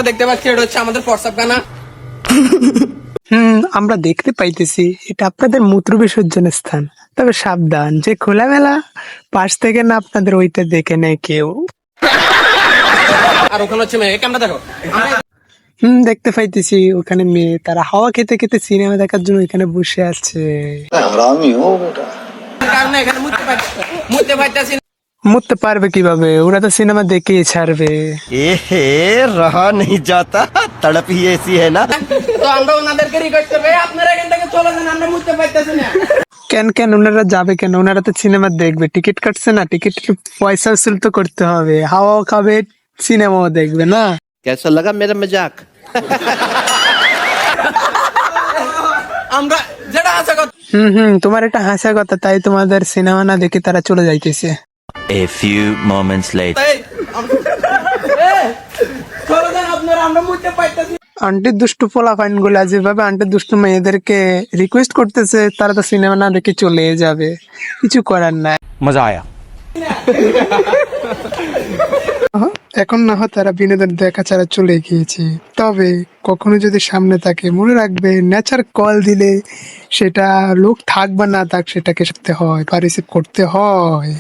দেখতে পাচ্ছি এটা হচ্ছে আমাদের প্রস্রাবখানা। আমরা দেখতে পাইতেছি এটা আপনাদের মূত্র বিসর্জনের স্থান। তবে সাবধান, যে খোলামেলা পাশ থেকে না আপনাদের ওইটা দেখে নেয় কেউ। আর ওখানে হচ্ছে মেয়ে, ক্যামেরা দেখো। দেখতে পাইতেছি ওখানে মেয়ে, তারা হাওয়া খেতে খেতে সিনেমা দেখার জন্য এখানে বসে আছে। কারণে এখানে মুততে পারতেছি না। মরতে পারবে কিভাবে, ওরা তো সিনেমা দেখেই ছাড়বে। रहा नहीं जाता तड़प ही ऐसी है ना। তো আমরা ওনাদেরকে রিকোয়েস্ট করবো, আপনারা এখান থেকে চলে যান, আমরা মুততে পারতেছি না। কেন কেন ওনারা যাবে কেন? ওনারা তো সিনেমা দেখবে, টিকিট কাটছে না, টিকিট পয়সা উসুল তো করতে হবে, হাওয়াও খাবে সিনেমাও দেখবে না। कैसा लगा मेरा मजाक? আমরা যেটা আছে কথা। তোমার এটা হাসা কথা, তাই তোমাদের সিনেমা না দেখে তারা চলে যাইতেছে। A few moments later. চলে যান আপনারা, আমরা মুততে পারতেছি না। আন্টির দুষ্টু পোলাপাইন গুলা যেভাবে আন্টির দুষ্টু মেয়েদেরকে রিকোয়েস্ট করতেছে, তারা তো সিনেমা না দেখে চলে যাবে, কিছু করার নাই। मजा आया। এখন না হয় তারা বিনোদন দেখা ছাড়া চলে গিয়েছে, তবে কখনো যদি সামনে থাকে মনে রাখবে, নেচার কল দিলে সেটা লোক থাক বা না থাক সেটাকে সাথে হয় বা রিসিভ করতে হয়।